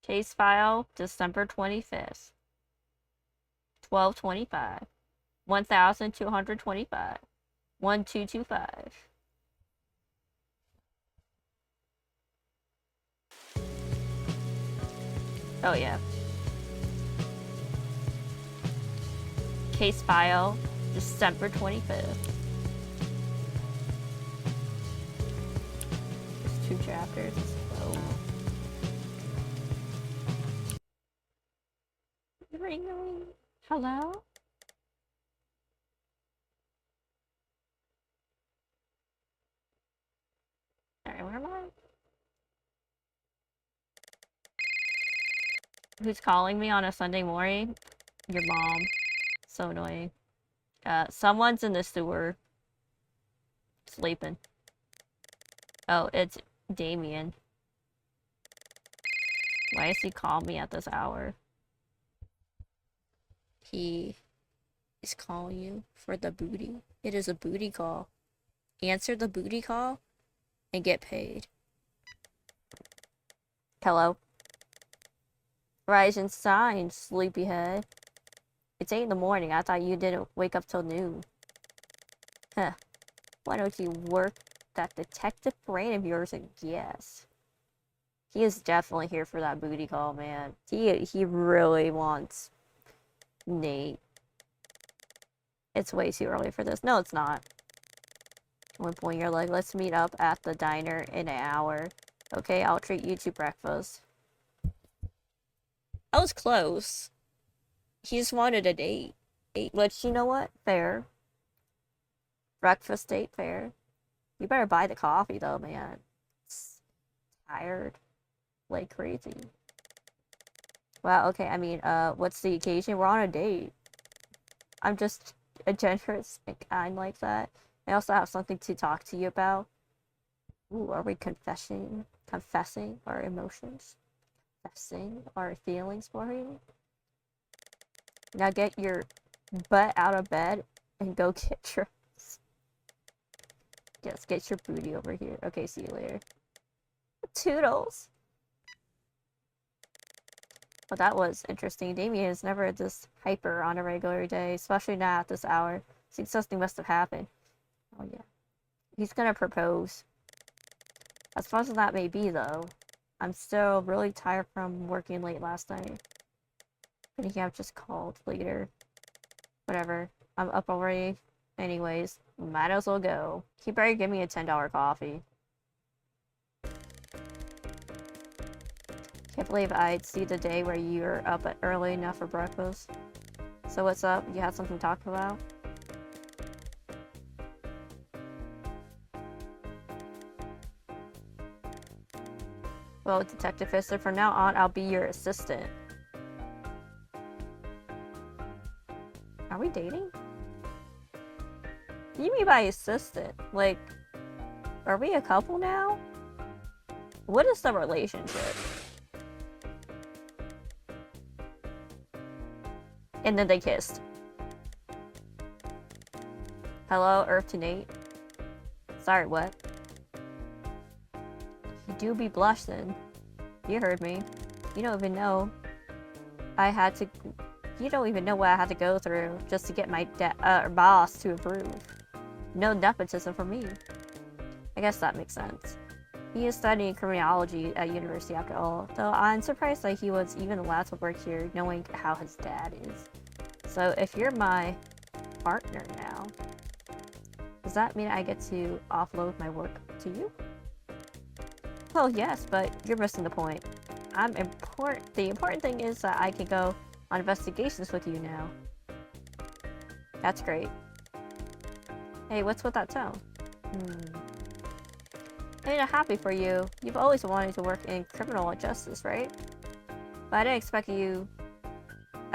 Case file, December 25th. 1225. 1225. 1225. Oh yeah. Case file, December 25th. There's 2 chapters. Oh. Ring, ring. Hello? Alright, where am I? Who's calling me on a Sunday morning? Your mom. So annoying. Someone's in the sewer. Sleeping. Oh, it's Damien. Why is he calling me at this hour? He is calling you for the booty. It is a booty call. Answer the booty call and get paid. Hello? Rise and shine, sleepyhead. It's 8 in the morning. I thought you didn't wake up till noon. Huh. Why don't you work that detective brain of yours and guess? He is definitely here for that booty call, man. He really wants Nate. It's way too early for this. No, it's not. At one point, you're like, let's meet up at the diner in an hour. Okay, I'll treat you to breakfast. I was close. He just wanted a date. Which, you know what? Fair. Breakfast date, fair. You better buy the coffee, though, man. It's tired. Like crazy. Wow, okay, I mean, what's the occasion? We're on a date. I'm just a generous and kind like that. I also have something to talk to you about. Ooh, are we confessing our emotions? Confessing our feelings for you? Now get your butt out of bed and go get your... Yes, get your booty over here. Okay, see you later. Toodles! Well, that was interesting. Damien is never this hyper on a regular day, especially not at this hour. Seems something must have happened. Oh yeah. He's gonna propose. As fun as that may be, though, I'm still really tired from working late last night. I think I've just called later. Whatever. I'm up already. Anyways, might as well go. He better give me a $10 coffee. Can't believe I'd see the day where you're up early enough for breakfast. So what's up? You had something to talk about? Well, Detective Fister, from now on, I'll be your assistant. Are we dating? What do you mean by assistant? Like, are we a couple now? What is the relationship? And then they kissed. Hello, Earth to Nate. Sorry, what? You do be blushing. You heard me. You don't even know you don't even know what I had to go through just to get my boss to approve. No nepotism for me. I guess that makes sense. He is studying criminology at university after all, though I'm surprised that he was even allowed to work here knowing how his dad is. So if you're my partner now, does that mean I get to offload my work to you? Well, yes, but you're missing the point. The important thing is that I can go on investigations with you now. That's great. Hey, what's with that tone? I'm happy for you. You've always wanted to work in criminal justice, right? But I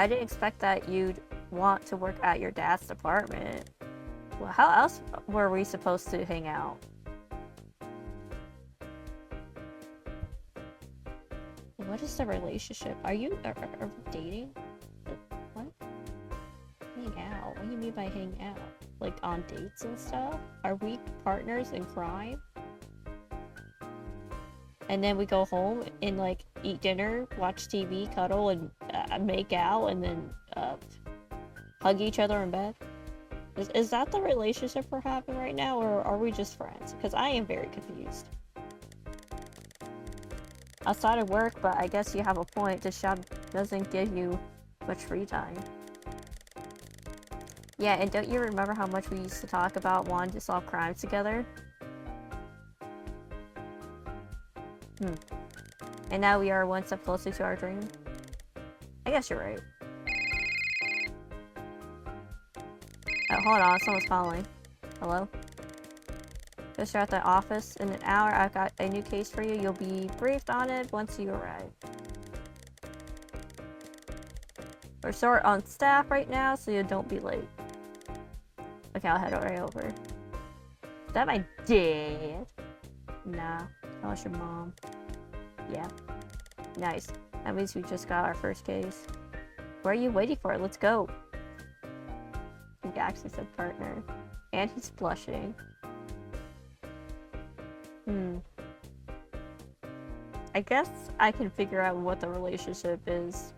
didn't expect that you'd want to work at your dad's department. Well, how else were we supposed to hang out? What is the relationship? Are we dating? What? Hang out? What do you mean by hang out? Like on dates and stuff? Are we partners in crime? and then we go home and like eat dinner, watch TV, cuddle, and make out, and then hug each other in bed. Is that the relationship we're having right now, or are we just friends? Because I am very confused. Outside of work, but I guess you have a point. This job doesn't give you much free time. Yeah, and don't you remember how much we used to talk about wanting to solve crimes together? And now we are one step closer to our dream. I guess you're right. Oh, hold on, someone's calling. Hello? Just at the office in an hour. I've got a new case for you. You'll be briefed on it once you arrive. We're short on staff right now, so you don't be late. Okay, I'll head right over. Is that my dad? Nah, that was your mom. Yeah. Nice. That means we just got our first case. What are you waiting for? Let's go. He actually said partner. And he's blushing. I guess I can figure out what the relationship is.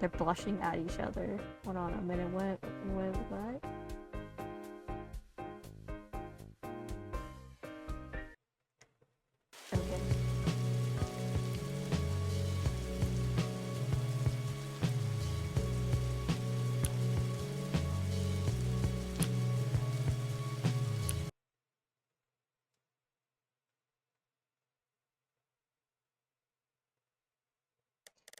They're blushing at each other. Hold on a minute. What? Okay.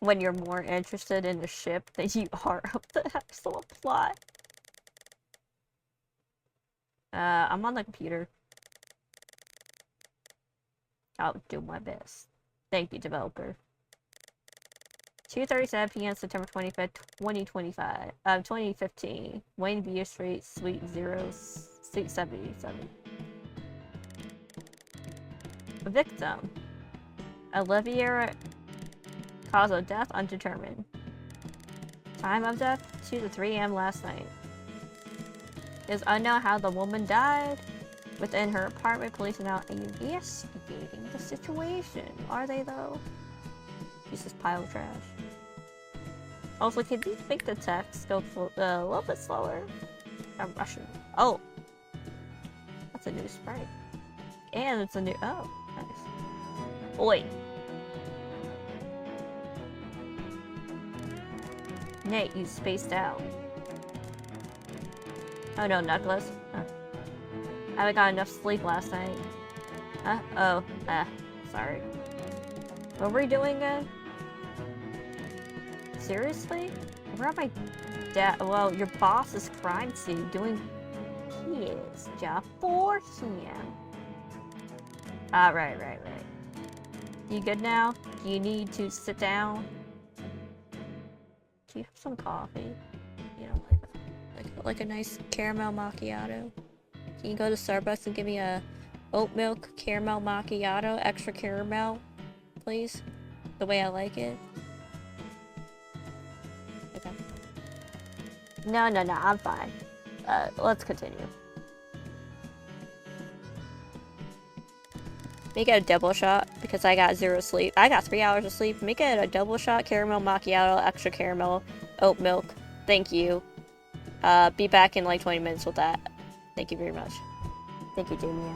When you're more interested in the ship than you are of the actual plot. I'm on the computer. I'll do my best. Thank you, developer. 2:37 p.m. September 25th, 2015. Wayne Beer Street, Suite 077. Victim. Olivia. Cause of death undetermined. Time of death 2 to 3 a.m. last night. It is unknown how the woman died. Within her apartment, police are now investigating the situation. Are they though? Jesus, pile of trash. Also, can you make the text go a little bit slower? I'm rushing. Oh! That's a new sprite. And it's a new. Oh, nice. Oi! Nate, you spaced out. Oh no, Douglas. I haven't got enough sleep last night. Sorry. What were we doing again? Seriously? Where am I? Well, your boss is crime scene doing his job for him. Right. You good now? Do you need to sit down? Do you have some coffee? You know, like a nice caramel macchiato. Can you go to Starbucks and give me a oat milk caramel macchiato, extra caramel, please? The way I like it. Okay. No, I'm fine. Let's continue. Make it a double shot because I got 0 sleep. I got 3 hours of sleep. Make it a double shot caramel macchiato, extra caramel, oat milk. Thank you. Be back in like 20 minutes with that. Thank you very much. Thank you, Damien.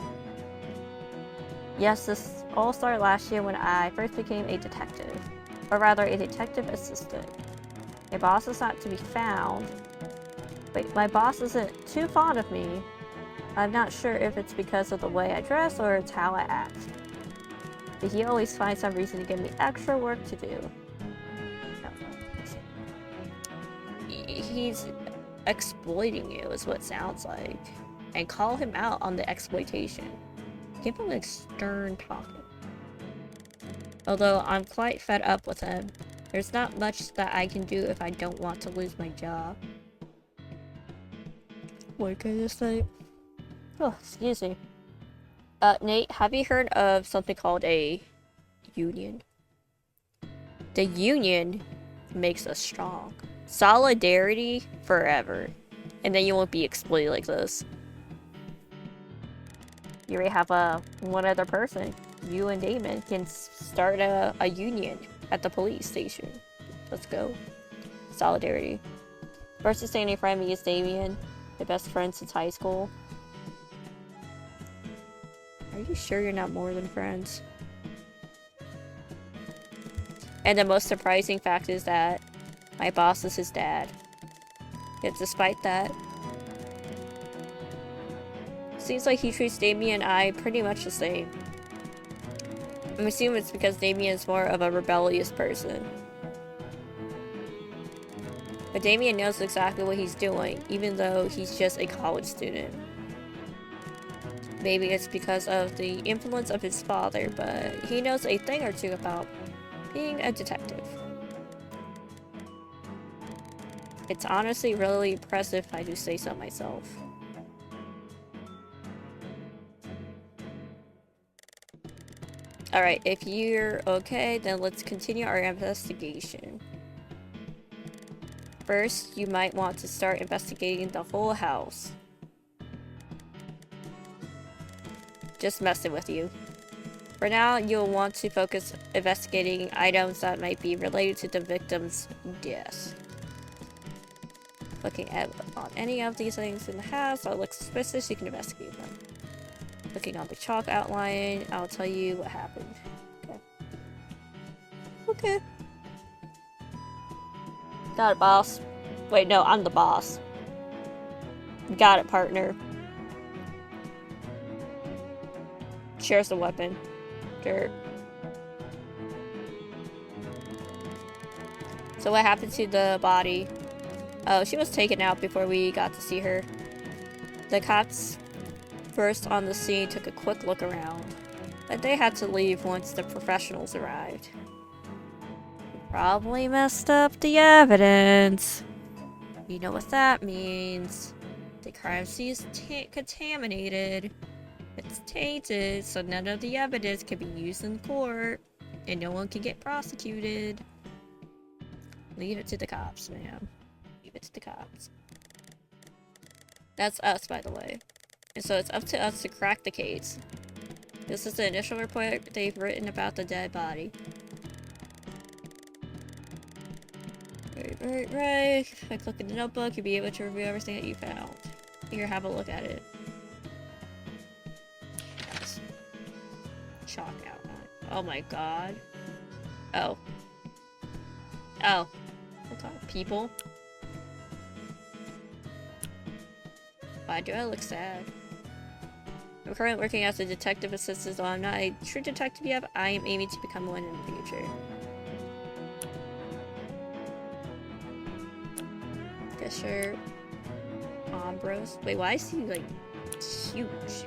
Yes, this all started last year when I first became a detective. Or rather, a detective assistant. My boss is not to be found. But my boss isn't too fond of me. I'm not sure if it's because of the way I dress or it's how I act. But he always finds some reason to give me extra work to do. He's exploiting you is what it sounds like. And call him out on the exploitation. Give him like stern talking. Although I'm quite fed up with him. There's not much that I can do if I don't want to lose my job. What can I say? Oh, excuse me. Nate, have you heard of something called a union? The union makes us strong. Solidarity forever. And then you won't be exploited like this. You already have one other person. you and Damon can start a union at the police station. Let's go. Solidarity. First standing friend me is Damien, my best friend since high school. Are you sure you're not more than friends? And the most surprising fact is that my boss is his dad. Yet despite that, seems like he treats Damien and I pretty much the same. I'm assuming it's because Damien is more of a rebellious person. But Damien knows exactly what he's doing, even though he's just a college student. Maybe it's because of the influence of his father, but he knows a thing or two about being a detective. It's honestly really impressive if I do say so myself. Alright, if you're okay, then let's continue our investigation. First, you might want to start investigating the whole house. Just messing with you. For now, you'll want to focus investigating items that might be related to the victim's death. Looking at on any of these things in the house that look suspicious, you can investigate them. Looking on the chalk outline, I'll tell you what happened. Okay. Okay. Got it, boss. Wait, no, I'm the boss. Got it, partner. Shares the weapon. Dirt. So what happened to the body? Oh, she was taken out before we got to see her. The cops first on the scene took a quick look around, but they had to leave once the professionals arrived. Probably messed up the evidence. You know what that means. The crime scene is contaminated. It's tainted, so none of the evidence can be used in court, and no one can get prosecuted. Leave it to the cops, man. Leave it to the cops. That's us, by the way. And so it's up to us to crack the case. This is the initial report they've written about the dead body. Right. If I click in the notebook, you'll be able to review everything that you found. Here, have a look at it. Yes. Chalk outline. Oh my god. Oh. Oh. What's on? People? Why do I look sad? I'm currently working as a detective assistant, so I'm not a true detective yet, but I am aiming to become one in the future. Fisher. Ambrose. Wait, why is he, like, huge?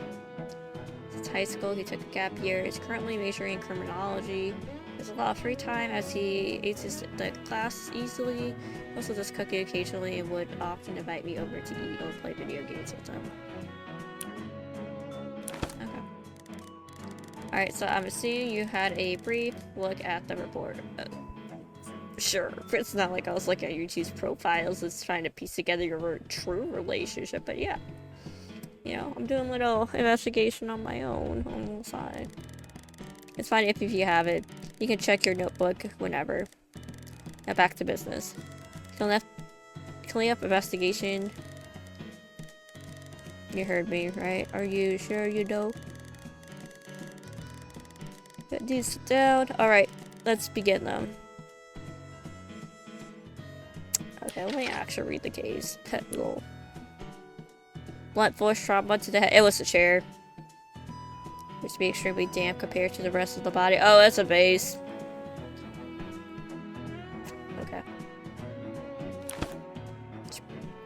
Since high school, he took a gap year. He's currently majoring in criminology. He has a lot of free time as he aces the class easily. He also does cooking occasionally and would often invite me over to eat or play video games with him. Okay. Alright, so I'm assuming you had a brief look at the report. Sure, it's not like I was looking at YouTube's profiles, it's trying to piece together your true relationship, but yeah. You know, I'm doing a little investigation on my own, on the side. It's fine if you have it. You can check your notebook whenever. Now back to business. Clean up investigation. You heard me, right? Are you sure you know? Get these sit down. Alright, let's begin them. Okay, let me actually read the case. Pet little blunt force trauma to the head. It was the chair. Which to be extremely damp compared to the rest of the body. Oh, that's a vase. Okay.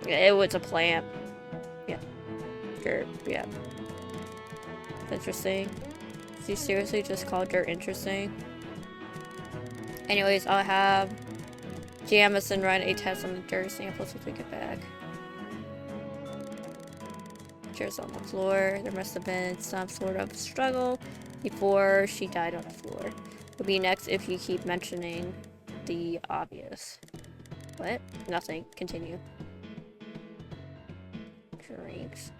Yeah, it was a plant. Yeah. Dirt. Yeah. Interesting. Did you seriously just call dirt interesting? Anyways, I'll have Jamison run a test on the dirt samples when we get back. Chairs on the floor. There must have been some sort of struggle before she died on the floor. It'll be next if you keep mentioning the obvious. What? Nothing. Continue. Drinks.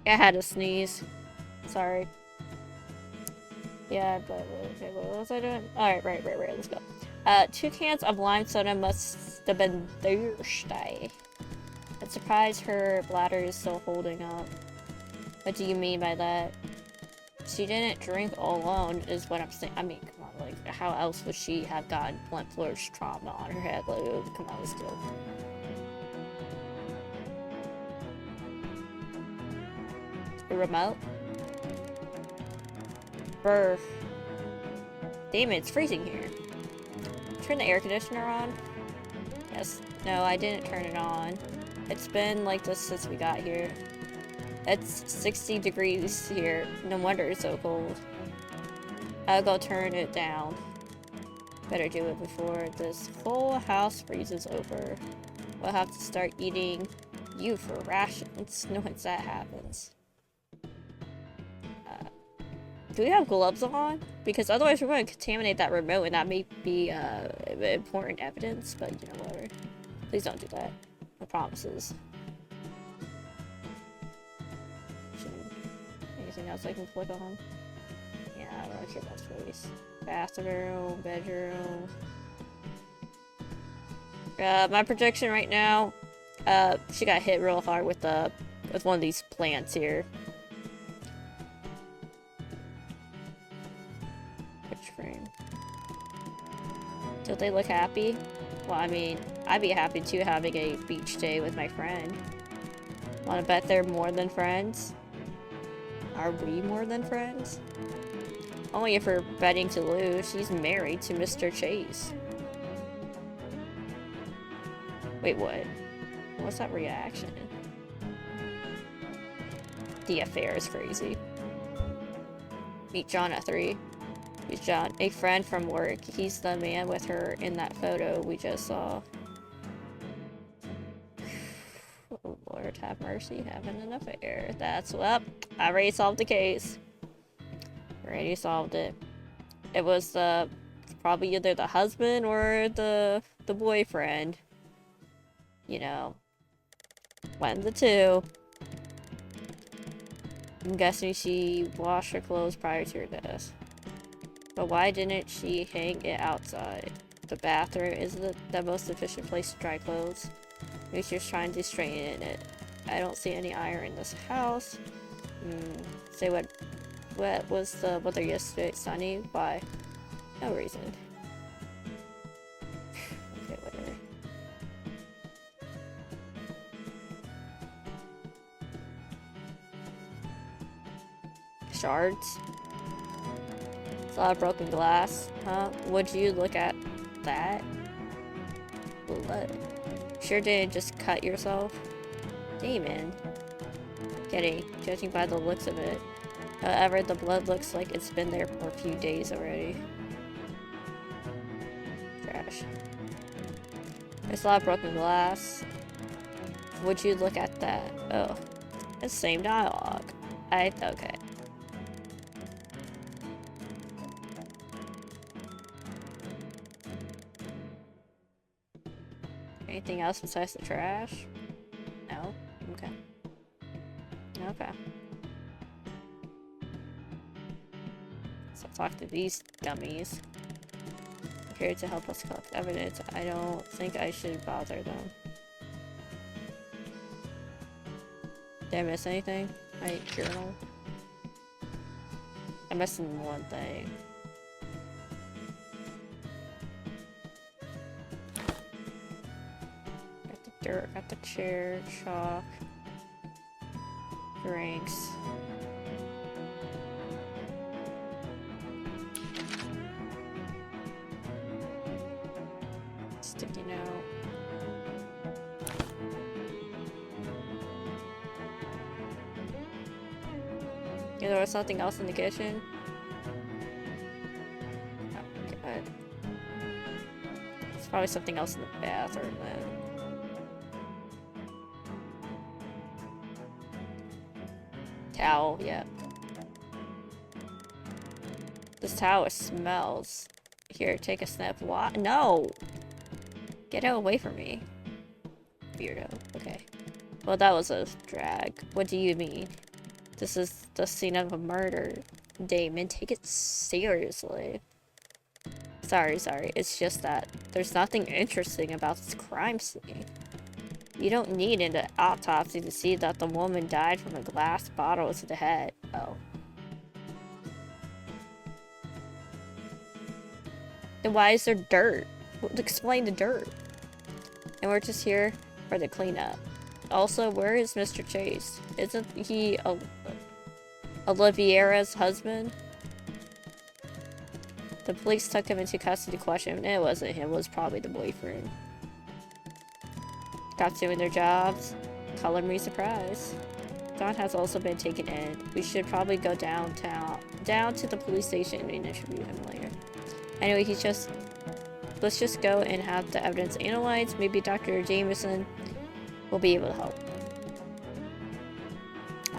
I had to sneeze. Sorry. Yeah, but okay, what was I doing? Alright, right, let's go. 2 cans of lime soda must have been thirsty. I'm surprised her bladder is still holding up. What do you mean by that? She didn't drink alone, is what I'm saying. I mean, come on, like, how else would she have gotten blunt force trauma on her head? Like, come on, let's go. The remote? Brr. Damn it, it's freezing here. Turn the air conditioner on? Yes. No, I didn't turn it on. It's been like this since we got here. It's 60 degrees here. No wonder it's so cold. I'll go turn it down. Better do it before this whole house freezes over. We'll have to start eating you for rations once that happens. Do we have gloves on? Because otherwise we're going to contaminate that remote and that may be important evidence, but you know, whatever. Please don't do that. No promises. Anything else I can click on? Yeah, I don't care about space. Bathroom, bedroom. My prediction right now, she got hit real hard with one of these plants here. Picture frame. Don't they look happy? Well, I mean, I'd be happy too having a beach day with my friend. Wanna bet they're more than friends? Are we more than friends? Only if we're betting to lose. She's married to Mr. Chase. Wait, what? What's that reaction? The affair is crazy. Meet John at 3. Who's John? A friend from work. He's the man with her in that photo we just saw. Oh Lord, have mercy, having an affair. That's what. I already solved the case. Already solved it. It was probably either the husband or the boyfriend. You know, one of the two. I'm guessing she washed her clothes prior to her death. But why didn't she hang it outside? The bathroom is the most efficient place to dry clothes. Maybe she was trying to straighten it. I don't see any iron in this house. Say what was the weather yesterday? Sunny? Why? No reason. Okay, whatever. Shards? It's a lot of broken glass. Huh? Would you look at that? Blood. Sure didn't just cut yourself? Demon. Kidding. Judging by the looks of it. However, the blood looks like it's been there for a few days already. Trash. There's a lot of broken glass. Would you look at that? Oh. It's the same dialogue. Okay. Anything else besides the trash? No? Okay. Okay. So talk to these dummies. Here to help us collect evidence. I don't think I should bother them. Did I miss anything? My journal? I'm missing one thing. Got the dirt, got the chair, chalk, drinks. Sticky note. Yeah, there was something else in the kitchen. Oh, God. There's probably something else in the bathroom then. Towel, yeah. This towel smells. Here, take a sniff. What? No! Get out away from me. Weirdo. Okay. Well, that was a drag. What do you mean? This is the scene of a murder. Damon, take it seriously. Sorry. It's just that there's nothing interesting about this crime scene. You don't need an autopsy to see that the woman died from a glass bottle to the head. Oh. Then why is there dirt? Explain the dirt. And we're just here for the cleanup. Also, where is Mr. Chase? Isn't he Oliviera's husband? The police took him into custody to question him. It wasn't him, it was probably the boyfriend. Cops doing their jobs. Color me surprised. Don has also been taken in. We should probably go down to the police station and interview him later. Anyway, let's just go and have the evidence analyzed. Maybe Dr. Jameson will be able to help.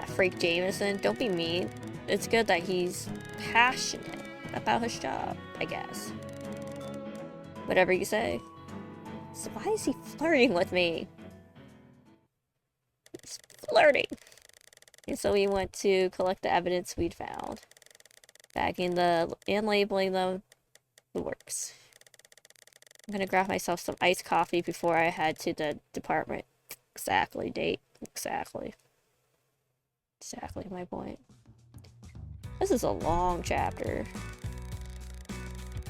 Freak Jameson, don't be mean. It's good that he's passionate about his job, I guess. Whatever you say. So why is he flirting with me? He's flirting. And so we went to collect the evidence we'd found. Bagging and labeling them, the works. I'm gonna grab myself some iced coffee before I head to the department. Exactly, date. Exactly my point. This is a long chapter.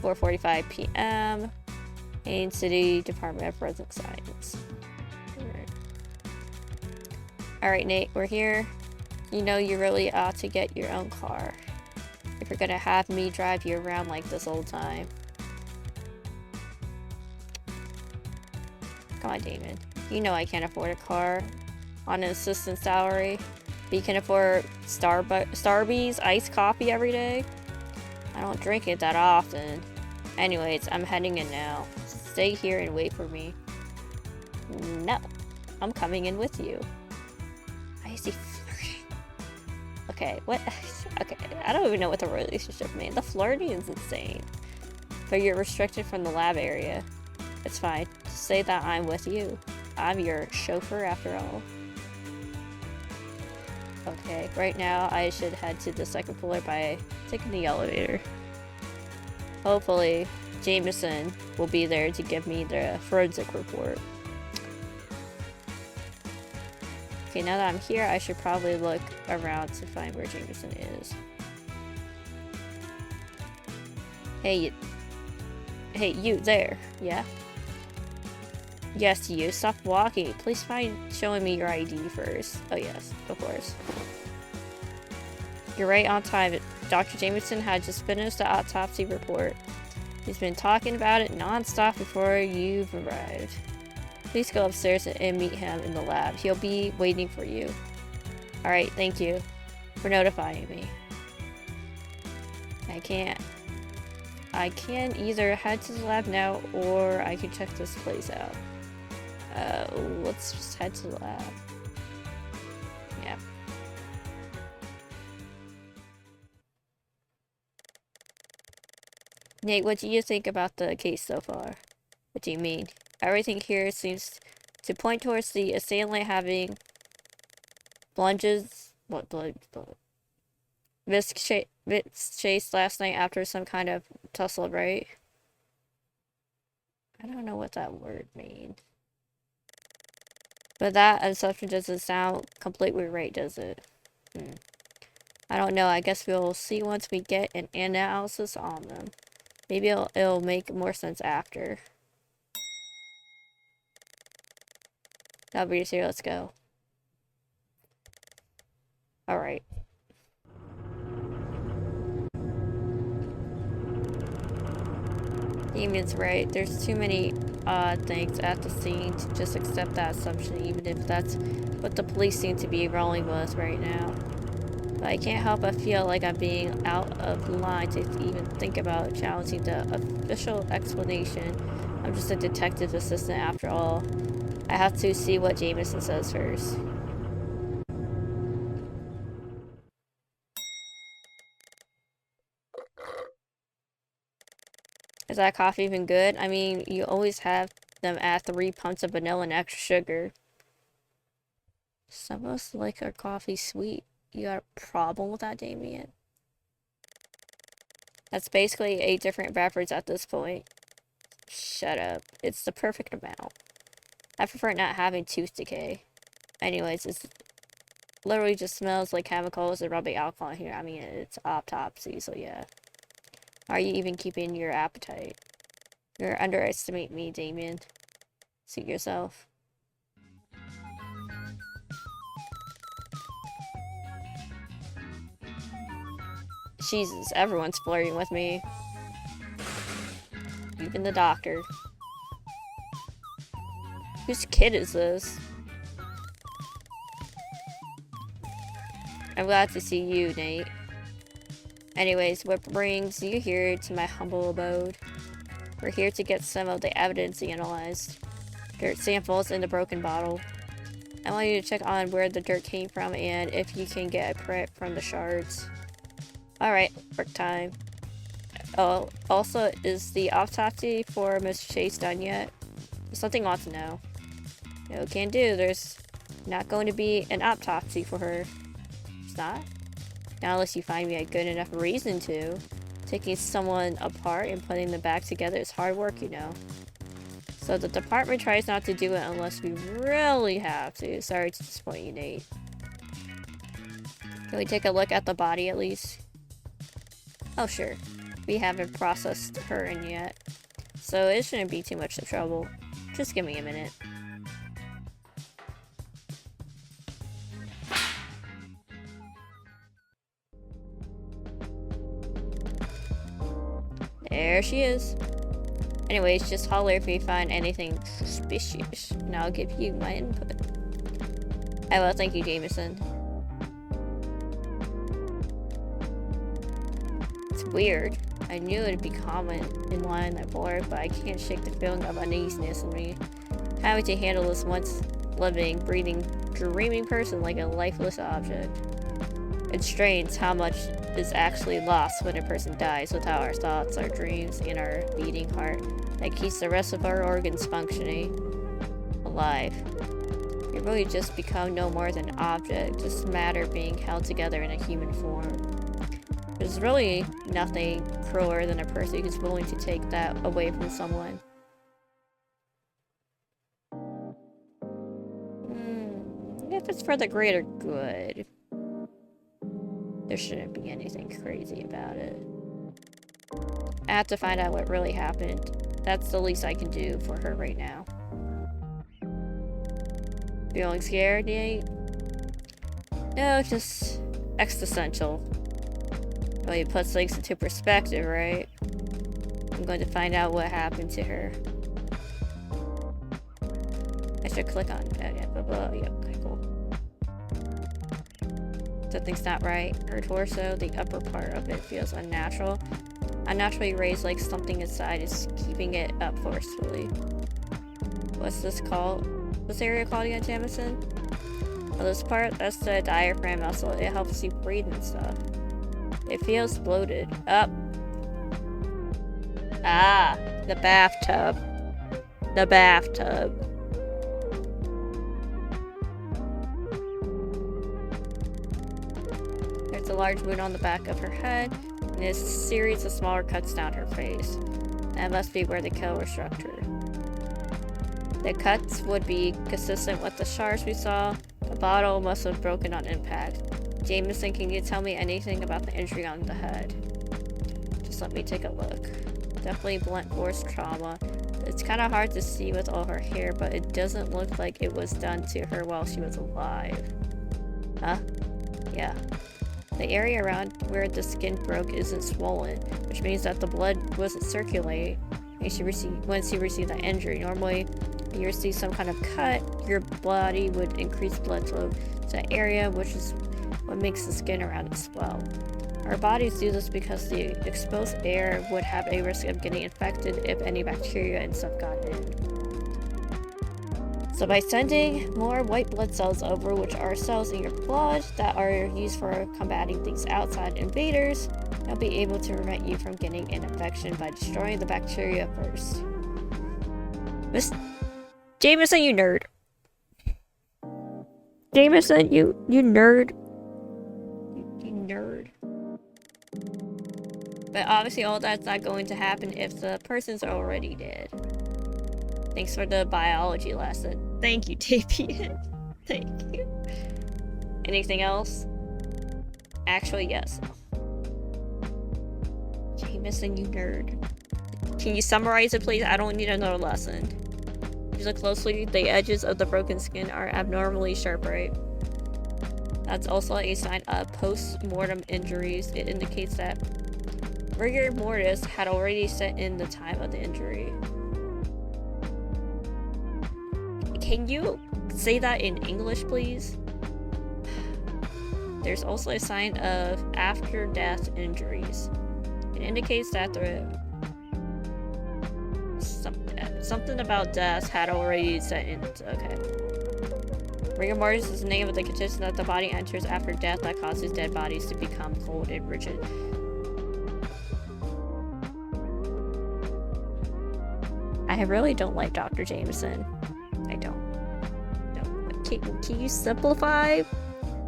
4:45 p.m. Main City Department of Forensic Science. Alright, Nate, we're here. You know you really ought to get your own car. If you're gonna have me drive you around like this old time. Come on, Damon. You know I can't afford a car on an assistant salary. But you can afford Starbucks iced coffee every day. I don't drink it that often. Anyways, I'm heading in now. Stay here and wait for me. No, I'm coming in with you. Why is he flirting? Okay, what? Okay, I don't even know what the relationship means. The flirting is insane. But you're restricted from the lab area. It's fine. Just say that I'm with you. I'm your chauffeur after all. Okay, right now I should head to the second floor by taking the elevator. Hopefully, Jameson will be there to give me the forensic report. Okay, now that I'm here, I should probably look around to find where Jameson is. Hey, you there, yeah? Yes, you. Stop walking. Please find showing me your ID first. Oh yes, of course. You're right on time. Dr. Jameson had just finished the autopsy report. He's been talking about it non-stop before you've arrived. Please go upstairs and meet him in the lab. He'll be waiting for you. Alright, thank you for notifying me. I can either head to the lab now or I can check this place out. Let's just head to the lab. Yeah. Nate, what do you think about the case so far? What do you mean? Everything here seems to point towards the assailant having missed Chase last night after some kind of tussle, right? I don't know what that word means. But that assumption doesn't sound completely right, does it? I don't know. I guess we'll see once we get an analysis on them. Maybe it'll make more sense after. That'll be here. Let's go. Alright. Damon's right. There's too many odd things at the scene to just accept that assumption, even if that's what the police seem to be rolling with right now. But I can't help but feel like I'm being out of line to even think about challenging the official explanation. I'm just a detective assistant after all. I have to see what Jameson says first. Is that coffee even good? I mean, you always have them add 3 pumps of vanilla and extra sugar. Some of us like our coffee sweet. You got a problem with that, Damien? That's basically 8 different peppers at this point. Shut up. It's the perfect amount. I prefer not having tooth decay. Anyways, it's literally just smells like chemicals and rubbing alcohol in here. I mean, it's autopsy, so yeah. Are you even keeping your appetite? You're underestimating me, Damien. Suit yourself. Jesus, everyone's flirting with me. Even the doctor. Whose kid is this? I'm glad to see you, Nate. Anyways, what brings you here to my humble abode? We're here to get some of the evidence analyzed. Dirt samples in the broken bottle. I want you to check on where the dirt came from and if you can get a print from the shards. Alright, work time. Oh, also, is the autopsy for Miss Chase done yet? There's something I want to know. No, can do. There's not going to be an autopsy for her. It's not? Not unless you find me a good enough reason to. Taking someone apart and putting them back together is hard work, you know. So the department tries not to do it unless we really have to. Sorry to disappoint you, Nate. Can we take a look at the body at least? Oh, sure. We haven't processed her in yet. So it shouldn't be too much of trouble. Just give me a minute. There she is. Anyways, just holler if you find anything suspicious, and I'll give you my input. I will, thank you, Jameson. It's weird. I knew it'd be common in line before, but I can't shake the feeling of uneasiness in me. Having to handle this once living, breathing, dreaming person like a lifeless object. It's strange how much is actually lost when a person dies without our thoughts, our dreams, and our beating heart that keeps the rest of our organs functioning. Alive. You really just become no more than an object, just matter being held together in a human form. There's really nothing crueler than a person who's willing to take that away from someone. If it's for the greater good, there shouldn't be anything crazy about it. I have to find out what really happened. That's the least I can do for her right now. Feeling scared, Nate? No, just existential. Well, it puts things into perspective, right? I'm going to find out what happened to her. I should click on it. Yep, okay, cool. Something's not right. Her torso, the upper part of it feels unnatural. Unnaturally raised like something inside is keeping it up forcefully. What's this called? What's area called again, Jamison? Well, this part, that's the diaphragm muscle. It helps you breathe and stuff. It feels bloated. Up. Ah, the bathtub. The bathtub. There's a large wound on the back of her head, and a series of smaller cuts down her face. That must be where the killer struck her. The cuts would be consistent with the shards we saw. The bottle must have broken on impact. Jameson, can you tell me anything about the injury on the head? Just let me take a look. Definitely blunt force trauma. It's kind of hard to see with all her hair, but it doesn't look like it was done to her while she was alive. Huh? Yeah. The area around where the skin broke isn't swollen, which means that the blood wasn't circulating when she received that injury. Normally, when you receive some kind of cut, your body would increase blood flow to that area, which is what makes the skin around it swell. Our bodies do this because the exposed air would have a risk of getting infected if any bacteria and stuff got in. So by sending more white blood cells over, which are cells in your blood that are used for combating things outside invaders, they'll be able to prevent you from getting an infection by destroying the bacteria first. Miss Jameson, you nerd. Jameson, you nerd. nerd. But obviously all that's not going to happen if the person's already dead. Thanks for the biology lesson. Thank you, TPN. Thank you. Anything else? Actually, yes. Jameson, you nerd. Can you summarize it, please? I don't need another lesson. If you look closely, the edges of the broken skin are abnormally sharp, right? That's also a sign of post-mortem injuries. It indicates that rigor mortis had already set in the time of the injury. Can you say that in English, please? There's also a sign of after-death injuries. It indicates that something about death had already set in. Okay. Rigor mortis is the name of the condition that the body enters after death that causes dead bodies to become cold and rigid. I really don't like Dr. Jameson. I don't. Can you simplify?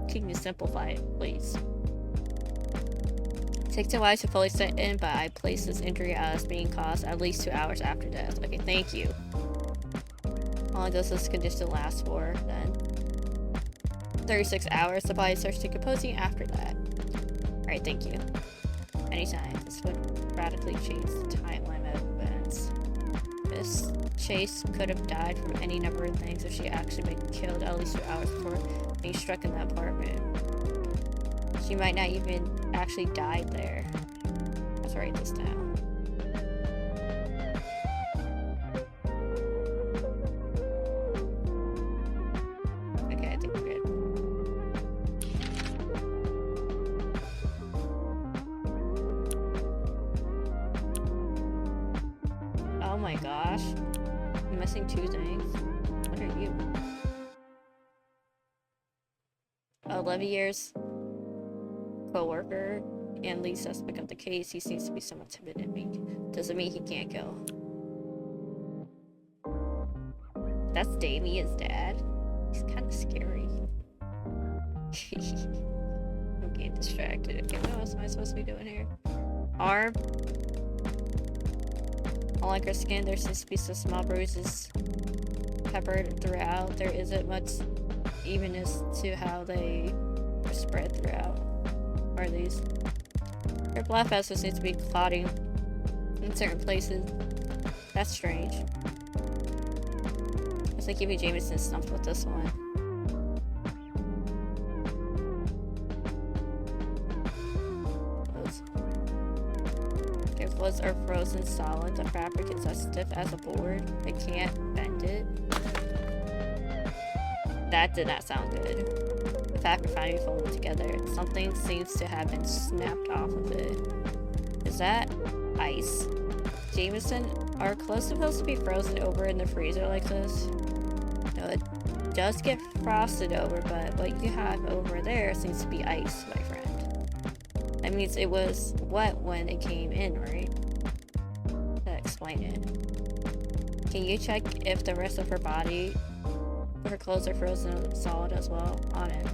Can you simplify it, please? It takes a while to fully set in, but I place this injury as being caused at least 2 hours after death. Okay, thank you. How long does this condition last for, then? 36 hours. The body starts decomposing after that. Alright, thank you. Anytime. This would radically change the timeline of events. Miss Chase could have died from any number of things if she actually been killed at least 2 hours before being struck in that apartment. She might not even actually died there. Let's write this down. Okay, I think we're good. Oh my gosh. I'm missing 2 things. What are you? 11 years. Co-worker and lead suspect of the case. He seems to be somewhat timid and meek. Doesn't mean he can't go. That's Damien's dad. He's kind of scary. I'm getting distracted. Okay, what else am I supposed to be doing here? Arm. Unlike her skin, there seems to be some small bruises peppered throughout. There isn't much evenness to how they are spread throughout. Are these? Her blood vessel seems to be clotting in certain places. That's strange. Looks like Evie Jameson stumped with this one. Their floods are frozen solid. The fabric is as stiff as a board. They can't bend it. That did not sound good. The fabric finally folded together. Something seems to have been snapped off of it. Is that ice? Jameson, are clothes supposed to be frozen over in the freezer like this? No, it does get frosted over, but what you have over there seems to be ice, my friend. That means it was wet when it came in, right? That explain it. Can you check if the rest of her body, her clothes are frozen solid as well? On it.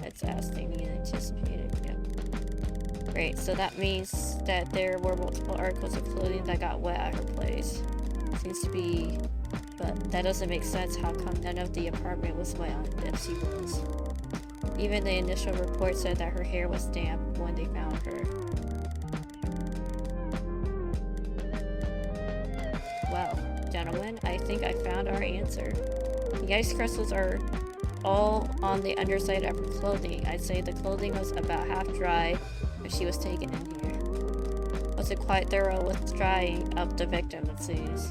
That's as Damien anticipated. Yep. Great, so that means that there were multiple articles of clothing that got wet at her place. Seems to be, but that doesn't make sense. How come none of the apartment was wet if she was? Even the initial report said that her hair was damp when they found her. Well, gentlemen, I think I found our answer. The ice crystals are all on the underside of her clothing. I'd say the clothing was about half dry when she was taken in here. Was it quite thorough with drying up the victim, it seems?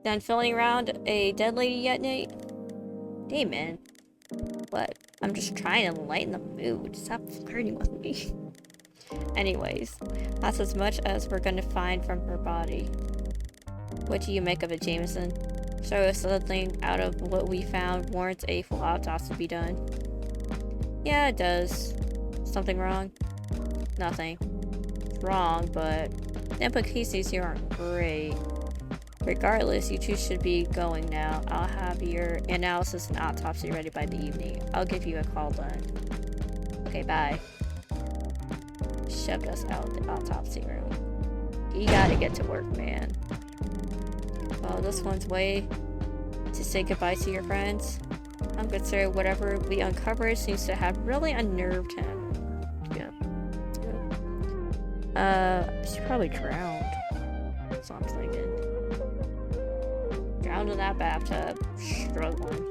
Done filling around a dead lady yet, Nate? Damon. What? I'm just trying to lighten the mood. Stop flirting with me. Anyways, that's as much as we're gonna find from her body. What do you make of it, Jameson? So if something out of what we found warrants a full autopsy to be done. Yeah, it does. Something wrong? Nothing. It's wrong, but the implications here aren't great. Regardless, you two should be going now. I'll have your analysis and autopsy ready by the evening. I'll give you a call then. Okay, bye. Shoved us out of the autopsy room. You gotta get to work, man. Well, this one's way to say goodbye to your friends. I'm concerned whatever we uncovered seems to have really unnerved him. Yeah. She probably drowned. That's what I'm thinking. Drowned in that bathtub. Struggling.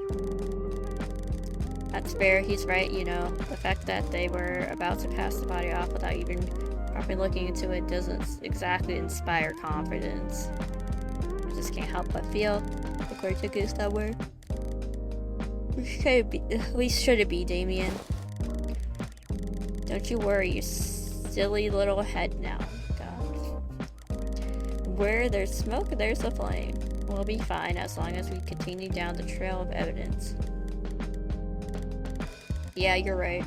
That's fair, he's right, you know. The fact that they were about to pass the body off without even properly looking into it doesn't exactly inspire confidence. I just can't help but feel the court took us somewhere. We shouldn't be, Damien. Don't you worry, you silly little head now. God. Where there's smoke, there's a flame. We'll be fine as long as we continue down the trail of evidence. Yeah, you're right.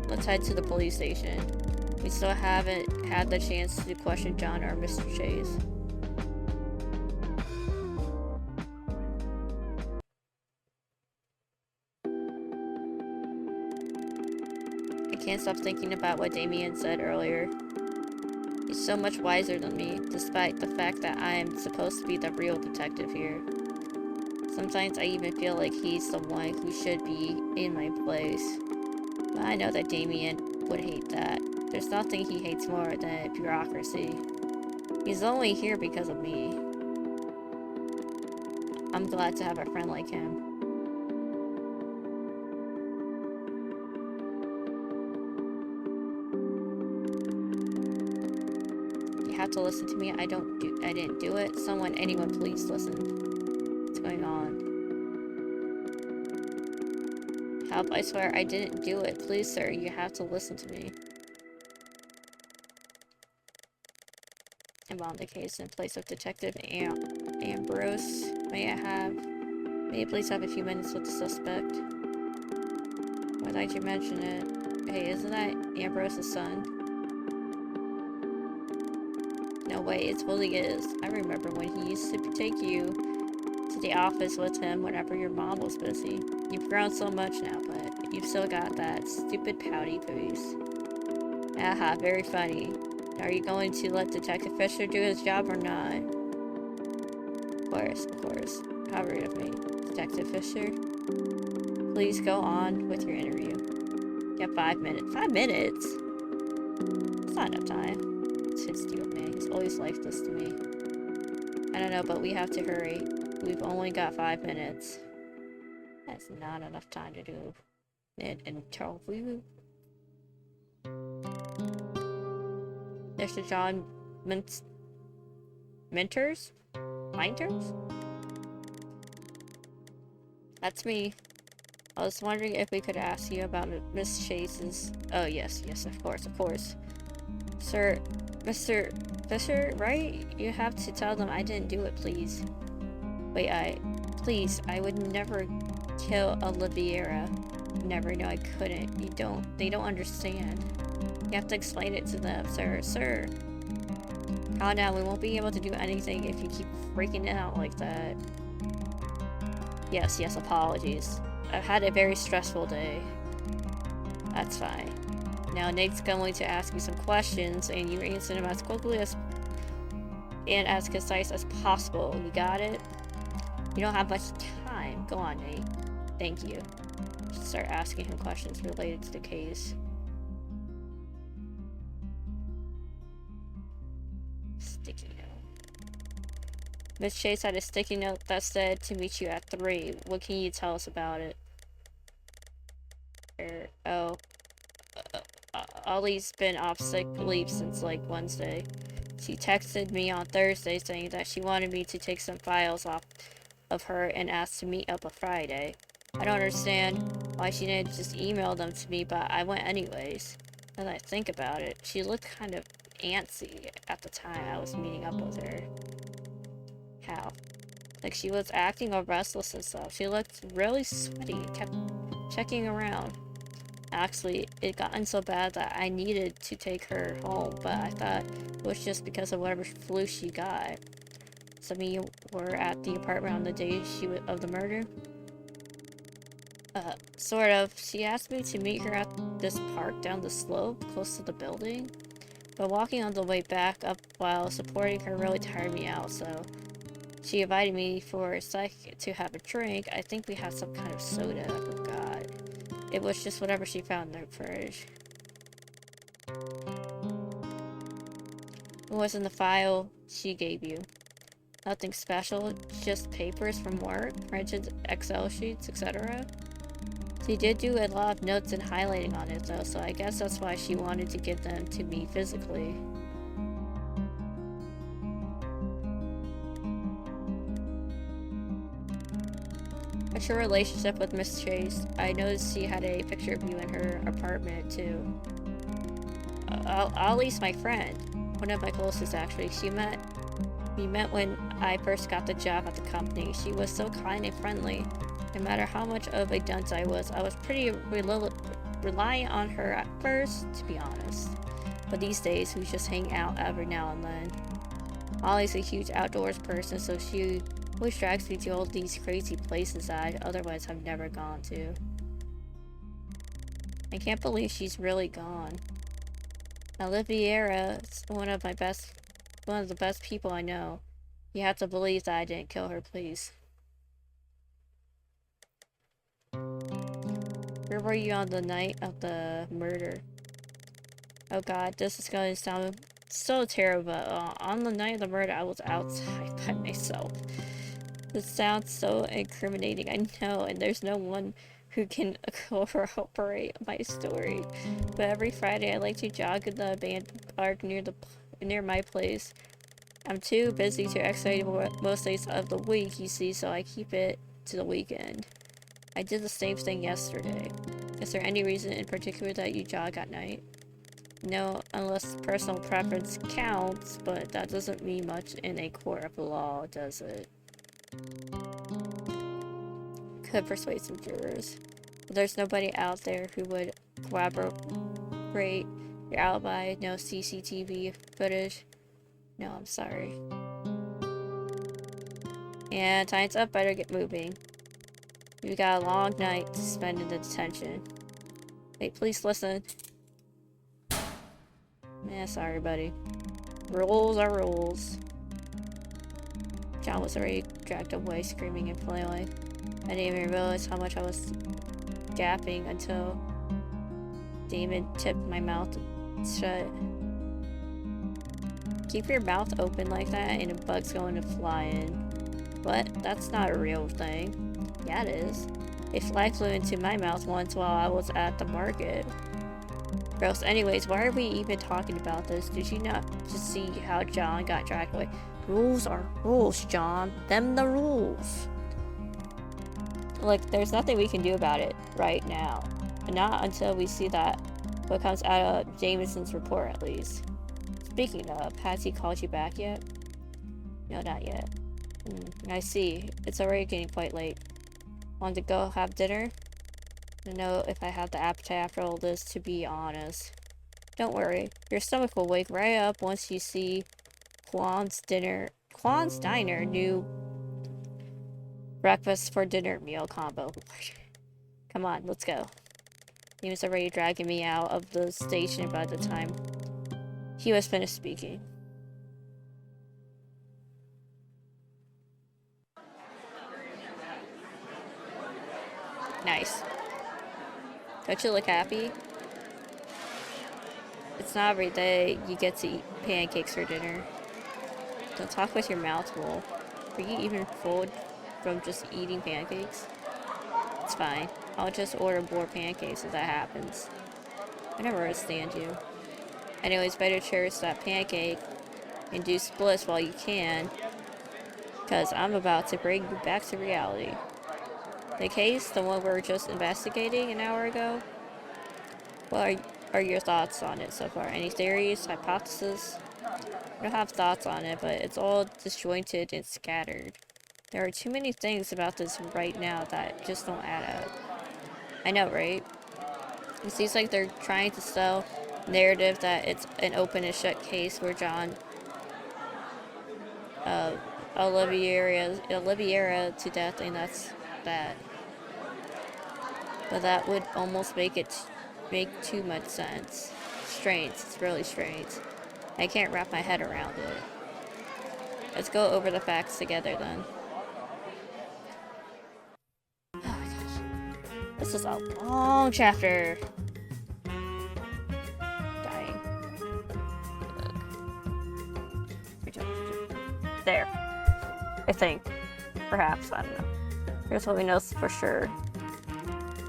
Let's head to the police station. We still haven't had the chance to question John or Mr. Chase. I can't stop thinking about what Damien said earlier. He's so much wiser than me, despite the fact that I am supposed to be the real detective here. Sometimes I even feel like he's the one who should be in my place. But I know that Damien would hate that. There's nothing he hates more than bureaucracy. He's only here because of me. I'm glad to have a friend like him. You have to listen to me. I didn't do it. Anyone please listen. What's going on? Help, I swear I didn't do it. Please, sir, you have to listen to me. I'm on the case in place of Detective Ambrose. May you please have a few minutes with the suspect? Why did you mention it? Hey, isn't that Ambrose's son? No way, it totally is. I remember when he used to take you to the office with him whenever your mom was busy. You've grown so much now, but you've still got that stupid pouty face. Aha, very funny. Are you going to let Detective Fisher do his job or not? Of course. How rude of me. Detective Fisher? Please go on with your interview. You have 5 minutes. 5 minutes? It's not enough time. It's his deal, man. He's always like this to me. I don't know, but we have to hurry. We've only got 5 minutes. That's not enough time to do an interview. Mr. John Minters? That's me. I was wondering if we could ask you about Miss Chase's... Oh, yes, of course. Sir, Mr. Fisher, right? You have to tell them I didn't do it, please. Wait, please, I would never kill Oliviera. Never, no, I couldn't. They don't understand. You have to explain it to them, sir. Calm down, we won't be able to do anything if you keep freaking out like that. Yes, apologies. I've had a very stressful day. That's fine. Now Nate's going to ask you some questions, and you answer them as quickly and as concise as possible. You got it? You don't have much time. Go on, Nate. Thank you. Start asking him questions related to the case. Sticky note. Miss Chase had a sticky note that said to meet you at 3. What can you tell us about it? Ollie's been off sick leave since like Wednesday. She texted me on Thursday saying that she wanted me to take some files off of her and asked to meet up on Friday. I don't understand why she didn't just email them to me, but I went anyways. Now that I think about it, she looked kind of antsy at the time I was meeting up with her. How? Like she was acting all restless and stuff. She looked really sweaty, kept checking around. Actually, it gotten so bad that I needed to take her home, but I thought it was just because of whatever flu she got. and me were at the apartment on the day of the murder? Sort of. She asked me to meet her at this park down the slope, close to the building. But walking on the way back up while supporting her really tired me out, so she invited me for a sec to have a drink. I think we had some kind of soda, I forgot. It was just whatever she found in the fridge. It was in the file she gave you. Nothing special, just papers from work, printed Excel sheets, etc. She did do a lot of notes and highlighting on it though, so I guess that's why she wanted to give them to me physically. What's your relationship with Miss Chase? I noticed she had a picture of you in her apartment too. Ollie's my friend. One of my closest actually. We met when I first got the job at the company. She was so kind and friendly. No matter how much of a dunce I was pretty reliant on her at first, to be honest. But these days, we just hang out every now and then. Ollie's a huge outdoors person, so she always drags me to all these crazy places that I otherwise have never gone to. I can't believe she's really gone. Oliviera is one of the best people I know. You have to believe that I didn't kill her, please. Where were you on the night of the murder? Oh god, this is going to sound so terrible. On the night of the murder, I was outside by myself. This sounds so incriminating, I know, and there's no one who can corroborate my story. But every Friday, I like to jog in the abandoned park near my place. I'm too busy to exercise most days of the week, you see, so I keep it to the weekend. I did the same thing yesterday. Is there any reason in particular that you jog at night? No, unless personal preference counts, but that doesn't mean much in a court of law, does it? Could persuade some jurors. But there's nobody out there who would corroborate your alibi. No CCTV footage. No, I'm sorry. And time's up, better get moving. We've got a long night to spend in the detention. Wait, please listen. Yeah, sorry, buddy. Rules are rules. John was already dragged away, screaming and flailing. I didn't even realize how much I was gasping until Damon tipped my mouth shut. Keep your mouth open like that and a bug's going to fly in. What? That's not a real thing. Yeah, it is. A fly flew into my mouth once while I was at the market. Gross. Anyways, why are we even talking about this? Did you not just see how John got dragged away? Rules are rules, John. Them the rules. Like, there's nothing we can do about it right now. And not until we see that what comes out of Jameson's report, at least. Speaking of, has he called you back yet? No, not yet. I see. It's already getting quite late. Want to go have dinner? I don't know if I have the appetite after all this, to be honest. Don't worry. Your stomach will wake right up once you see Quan's Diner new breakfast for dinner meal combo. Come on, let's go. He was already dragging me out of the station by the time he was finished speaking. Nice. Don't you look happy? It's not every day you get to eat pancakes for dinner. Don't talk with your mouth full. Are you even full from just eating pancakes? It's fine. I'll just order more pancakes if that happens. I never understand you. Anyways, better cherish that pancake and do splits while you can, because I'm about to bring you back to reality. The case, the one we were just investigating an hour ago? What are your thoughts on it so far? Any theories, hypotheses? I don't have thoughts on it, but it's all disjointed and scattered. There are too many things about this right now that just don't add up. I know, right? It seems like they're trying to sell narrative that it's an open and shut case where John Oliviera to death, and that's that. But that would almost make too much sense. Strange. It's really strange. I can't wrap my head around it. Let's go over the facts together then. Oh my gosh. This is a long chapter. Dying. There. I think. Perhaps. I don't know. Here's what we know for sure.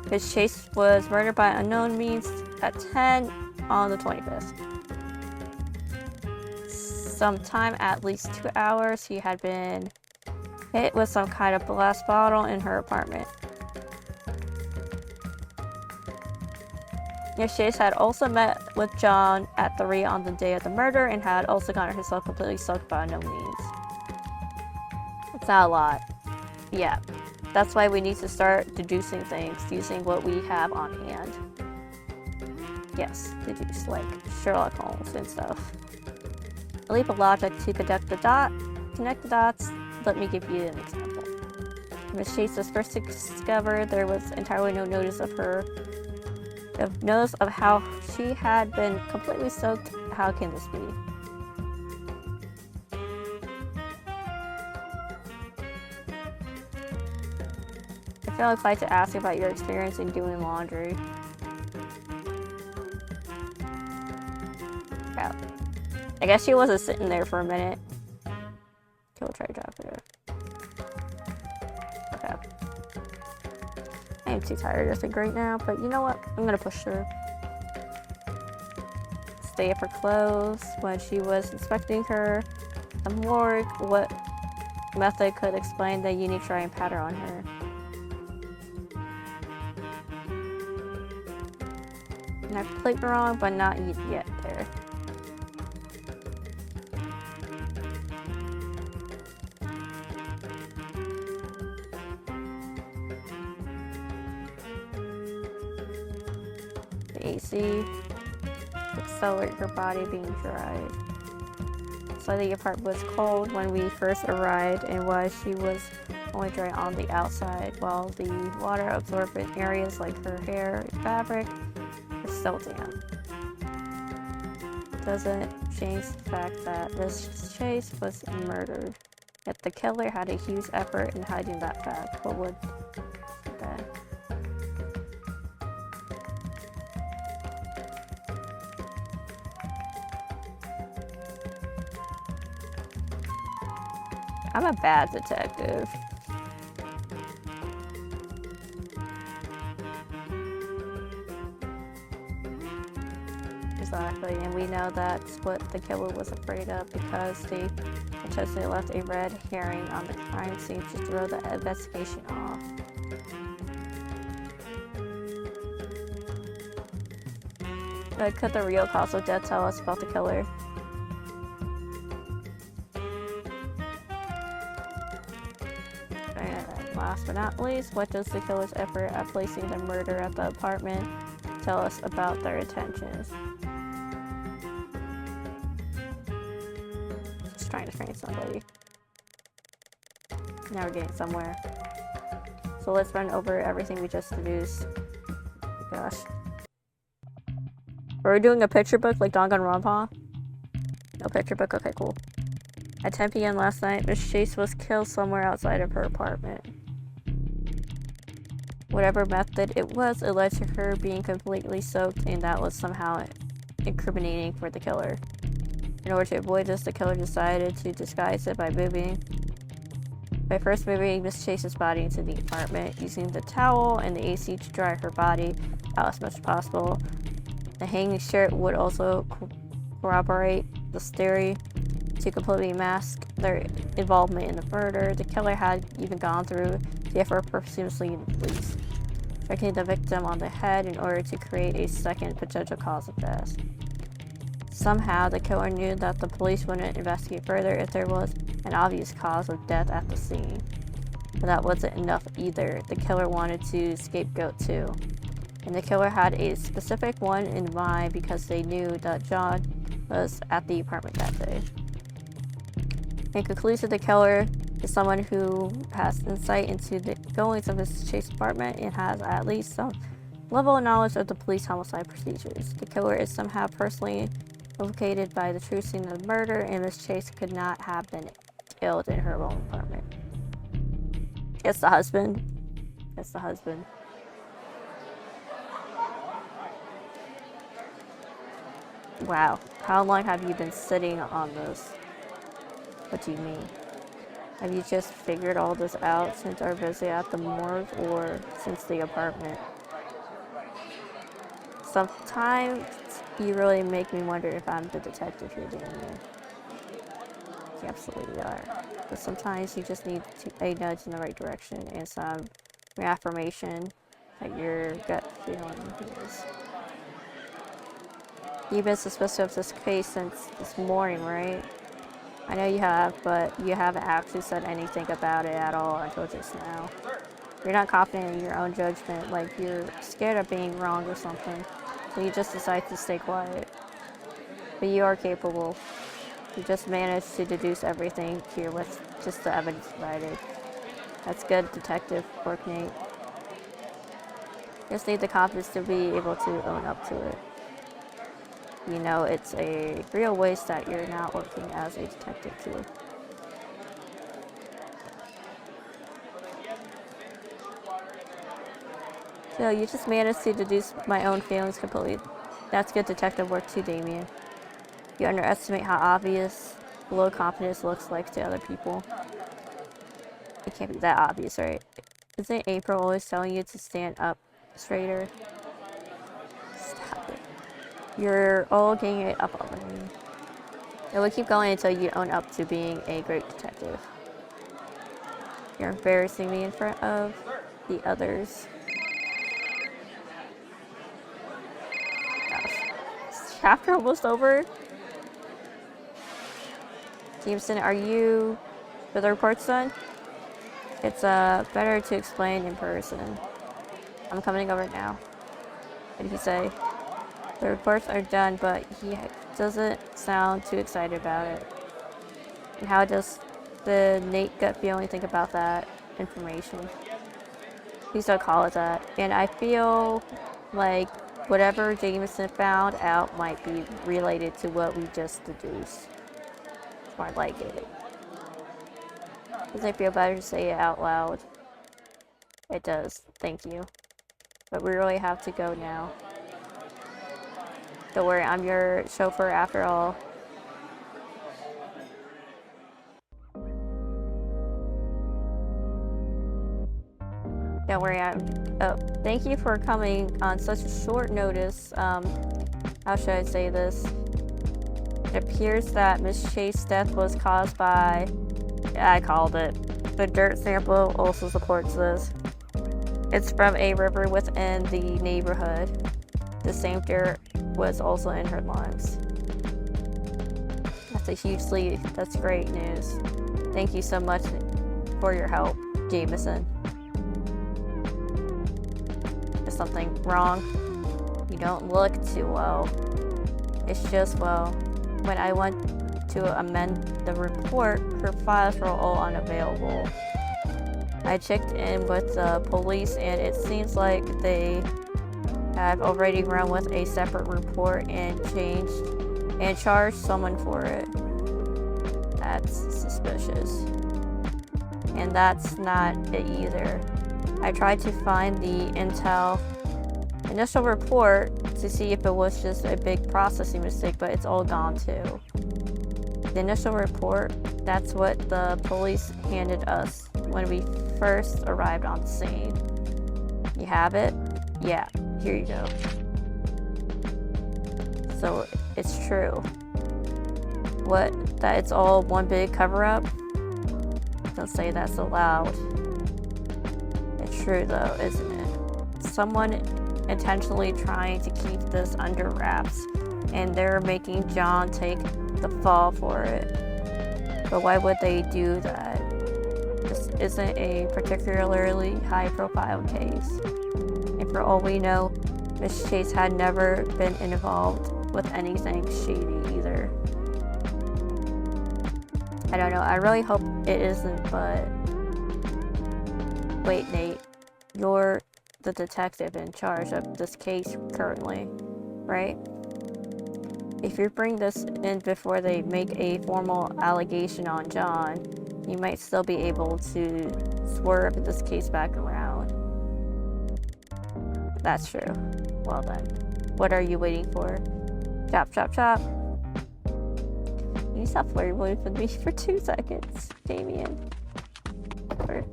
His Chase was murdered by unknown means at 10 on the 25th. Sometime at least 2 hours, he had been hit with some kind of glass bottle in her apartment. Miss Chase had also met with John at 3 on the day of the murder and had also gotten herself completely soaked by unknown means. It's not a lot. Yeah. That's why we need to start deducing things using what we have on hand. Yes, deduce, like Sherlock Holmes and stuff. A leap of logic to connect the dots. Let me give you an example. Miss Chase was first discovered, there was entirely no notice of how she had been completely soaked. How can this be? I feel like I'd like to ask you about your experience in doing laundry. Yeah. I guess she wasn't sitting there for a minute. Okay, we'll try to drop it. Okay. I am too tired to think right now, but you know what? I'm gonna push through. Stay up her clothes when she was inspecting her. The morgue, what method could explain the unique drying pattern on her? And I played wrong, but not yet there. The AC accelerate her body being dried. So the apartment was cold when we first arrived and why she was only dry on the outside, while the water absorbent areas like her hair and fabric are still damp. Doesn't change the fact that Miss Chase was murdered. Yet the killer had a huge effort in hiding that fact. What would that? I'm a bad detective. Exactly, and we know that's what the killer was afraid of because they intentionally left a red herring on the crime scene to throw the investigation off. But could the real cause of death tell us about the killer? And last but not least, what does the killer's effort at placing the murder at the apartment tell us about their intentions? Just trying to frame somebody. Now we're getting somewhere. So let's run over everything we just deduced. Oh my gosh. Are we doing a picture book like Danganronpa? No picture book? Okay, cool. At 10 p.m. last night, Miss Chase was killed somewhere outside of her apartment. Whatever method it was, it led to her being completely soaked, and that was somehow incriminating for the killer. In order to avoid this, the killer decided to disguise it by first moving Miss Chase's body into the apartment, using the towel and the AC to dry her body out as much as possible. The hanging shirt would also corroborate this theory. To completely mask their involvement in the murder, the killer had even gone through the effort of pursuing the police, striking the victim on the head in order to create a second potential cause of death. Somehow, the killer knew that the police wouldn't investigate further if there was an obvious cause of death at the scene. But that wasn't enough either. The killer wanted to scapegoat too. And the killer had a specific one in mind because they knew that John was at the apartment that day. In conclusion, the killer is someone who has insight into the goings of Mrs. Chase's apartment and has at least some level of knowledge of the police homicide procedures. The killer is somehow personally implicated by the true scene of the murder, and Miss Chase could not have been killed in her own apartment. It's the husband. It's the husband. Wow. How long have you been sitting on this? What do you mean? Have you just figured all this out since our visit at the morgue or since the apartment? Sometimes you really make me wonder if I'm the detective here, Daniel. You absolutely are. But sometimes you just need a nudge in the right direction and some reaffirmation that your gut feeling is. You've been suspicious of this case since this morning, right? I know you have, but you haven't actually said anything about it at all until just now. You're not confident in your own judgment, like you're scared of being wrong or something, so you just decide to stay quiet. But you are capable. You just managed to deduce everything here with just the evidence provided. That's good detective work, Nate. You just need the confidence to be able to own up to it. You know, it's a real waste that you're not working as a detective too. So you just managed to deduce my own feelings completely. That's good detective work too, Damien. You underestimate how obvious low confidence looks like to other people. It can't be that obvious, right? Isn't April always telling you to stand up straighter? Stop it. You're all getting it up on me. It will keep going until you own up to being a great detective. You're embarrassing me in front of the others. Gosh. Is chapter almost over? Jameson, are you with the reports done? It's better to explain in person. I'm coming over now. What did he say? The reports are done, but he doesn't sound too excited about it. And how does the Nate gut feeling think about that information? Please don't call it that. And I feel like whatever Jameson found out might be related to what we just deduced. Or like it. Does it feel better to say it out loud? It does. Thank you. But we really have to go now. Don't worry, I'm your chauffeur after all. Don't worry, thank you for coming on such a short notice. How should I say this? It appears that Miss Chase's death was caused by... I called it. The dirt sample also supports this. It's from a river within the neighborhood. The same dirt was also in her lungs. That's a huge lead. That's great news. Thank you so much for your help, Jameson. Is something wrong? You don't look too well. It's just, well, when I went to amend the report, her files were all unavailable. I checked in with the police and it seems like they have already run with a separate report and charged someone for it. That's suspicious. And that's not it either. I tried to find the initial report to see if it was just a big processing mistake, but it's all gone too. The initial report, that's what the police handed us when we first arrived on the scene. You have it? Yeah, here you go. So it's true. What? That it's all one big cover-up? Don't say that so loud. It's true though, isn't it? Someone intentionally trying to keep this under wraps, and they're making John take the fall for it. But why would they do that? This isn't a particularly high-profile case. And for all we know, Miss Chase had never been involved with anything shady either. I don't know. I really hope it isn't, but... Wait, Nate. You're the detective in charge of this case currently, right? If you bring this in before they make a formal allegation on John, you might still be able to swerve this case back around. That's true. Well then. What are you waiting for? Chop, chop, chop. You stop flirting with me for 2 seconds, Damien. Okay.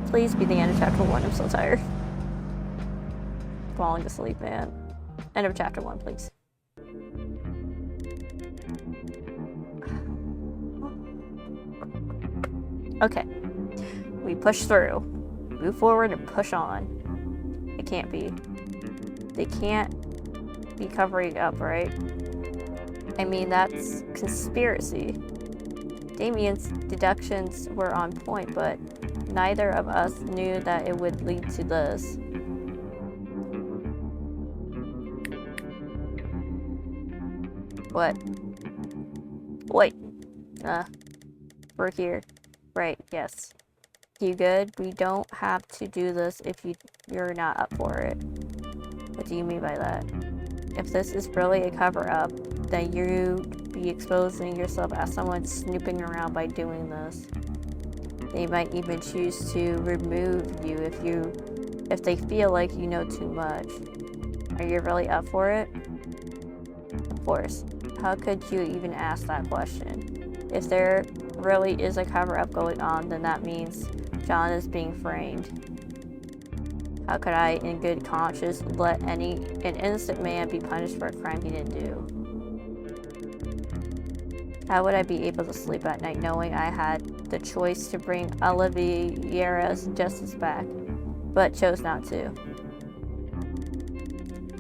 Please be the end of chapter 1. I'm so tired. Falling asleep, man. End of chapter 1, please. Okay. We push through. Move forward and push on. It can't be. They can't be covering up, right? I mean, that's conspiracy. Damien's deductions were on point, but neither of us knew that it would lead to this. What? Wait. We're here. Right, yes. You good? We don't have to do this if you're not up for it. What do you mean by that? If this is really a cover-up, then you'd be exposing yourself as someone snooping around by doing this. They might even choose to remove you if they feel like you know too much. Are you really up for it? Of course. How could you even ask that question? If there really is a cover-up going on, then that means John is being framed. How could I, in good conscience, let an innocent man be punished for a crime he didn't do? How would I be able to sleep at night knowing I had the choice to bring Oliviera's justice back, but chose not to?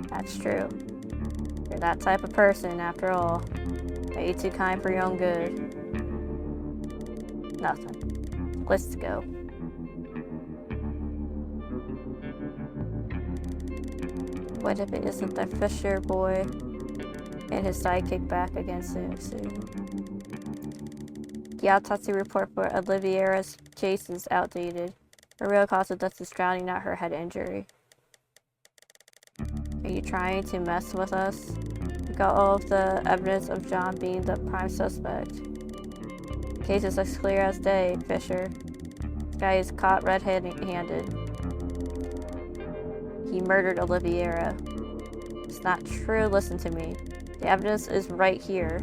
That's true. You're that type of person, after all. Are you too kind for your own good? Nothing. Let's go. What if it isn't the Fisher boy and his sidekick back against him soon? The autopsy report for Oliviera's case is outdated. Her real cause of death is drowning, not her head injury. Are you trying to mess with us? We got all of the evidence of John being the prime suspect. The case is as clear as day, Fisher. This guy is caught red-handed. He murdered Oliviera. It's not true, listen to me. The evidence is right here.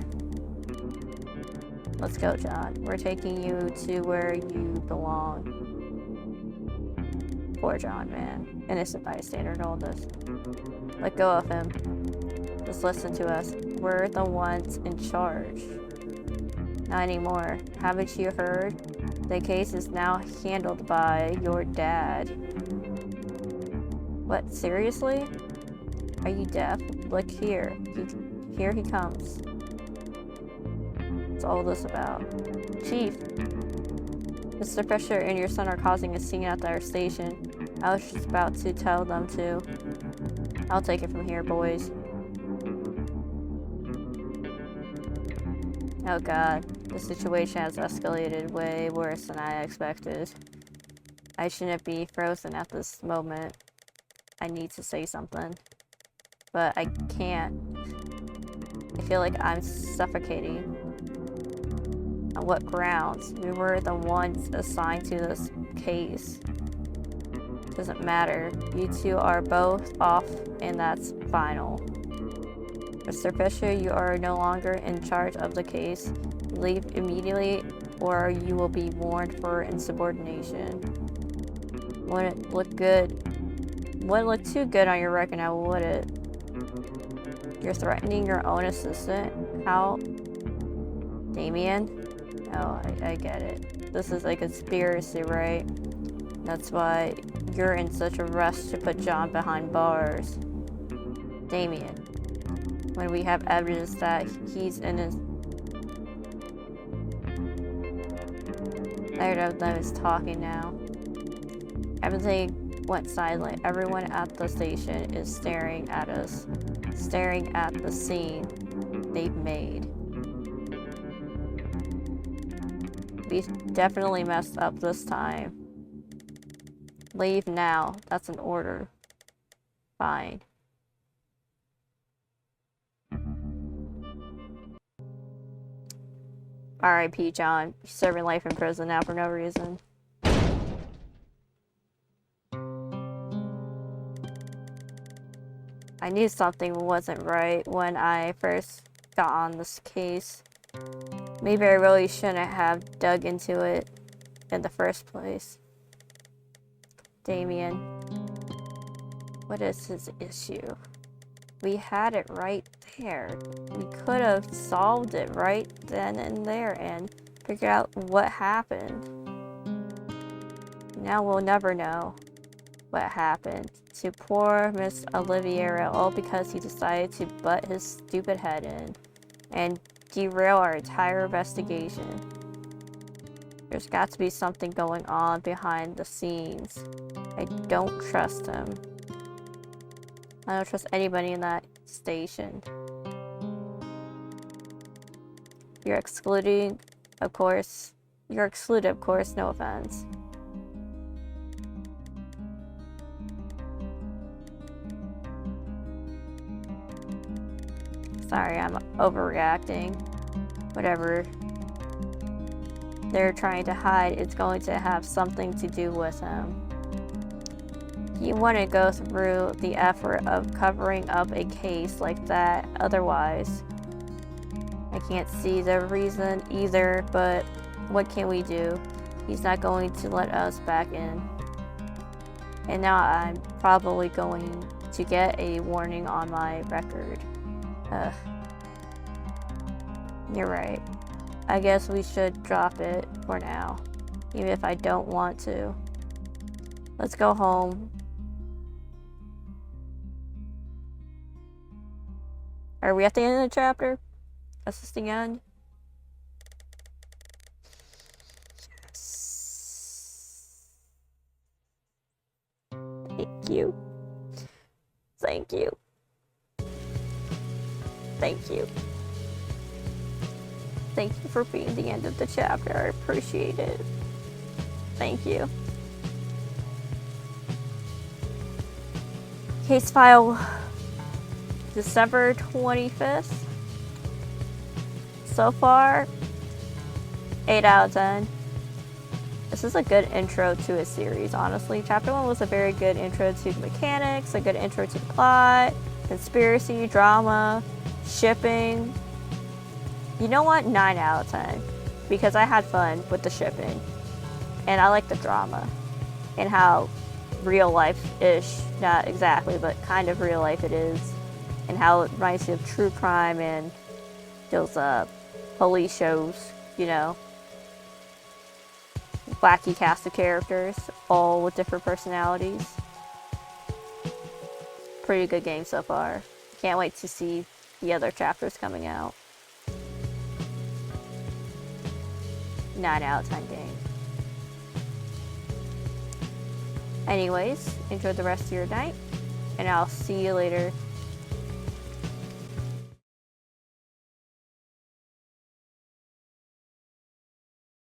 Let's go, John. We're taking you to where you belong. Poor John, man. Innocent bystander and all this. Let go of him. Just listen to us. We're the ones in charge. Not anymore. Haven't you heard? The case is now handled by your dad. What, seriously? Are you deaf? Look here. Here he comes. What's all this about? Chief! Mr. Fisher and your son are causing a scene at our station. I was just about to tell them to. I'll take it from here, boys. Oh god, the situation has escalated way worse than I expected. I shouldn't be frozen at this moment. I need to say something. But I can't. I feel like I'm suffocating. On what grounds? We were the ones assigned to this case. Doesn't matter. You two are both off, and that's final. Mr. Fisher, you are no longer in charge of the case. Leave immediately, or you will be warned for insubordination. Wouldn't look good. Wouldn't look too good on your record now, would it? You're threatening your own assistant? How? Damien? Oh, I get it. This is a conspiracy, right? That's why you're in such a rush to put John behind bars. Damien. When we have evidence that he's innocent. Neither of them is talking now. Everything went silent. Everyone at the station is staring at us. Staring at the scene they've made. We definitely messed up this time. Leave now. That's an order. Fine. R.I.P. John. Serving life in prison now for no reason. I knew something wasn't right when I first got on this case. Maybe I really shouldn't have dug into it in the first place. Damien. What is his issue? We had it right there. We could have solved it right then and there and figured out what happened. Now we'll never know what happened to poor Miss Oliviera, all because he decided to butt his stupid head in and derail our entire investigation. There's got to be something going on behind the scenes. I don't trust him. I don't trust anybody in that station. You're excluded, of course, no offense. Sorry, I'm overreacting. Whatever they're trying to hide, it's going to have something to do with him. You wouldn't go through the effort of covering up a case like that otherwise. I can't see the reason either, but what can we do? He's not going to let us back in. And now I'm probably going to get a warning on my record. Ugh. You're right. I guess we should drop it for now, even if I don't want to. Let's go home. Are we at the end of the chapter? Is this the end? Yes. Thank you. Thank you. Thank you. Thank you for being the end of the chapter. I appreciate it. Thank you. Case file December 25th. So far, 8 out of 10. This is a good intro to a series, honestly. Chapter 1 was a very good intro to the mechanics, a good intro to the plot, conspiracy, drama, shipping. You know what? 9 out of 10. Because I had fun with the shipping. And I like the drama. And how real life-ish, not exactly, but kind of real life it is. And how it reminds you of true crime and those police shows, you know. Wacky cast of characters, all with different personalities. Pretty good game so far. Can't wait to see the other chapters coming out. 9 out of 10 game. Anyways, enjoy the rest of your night, and I'll see you later.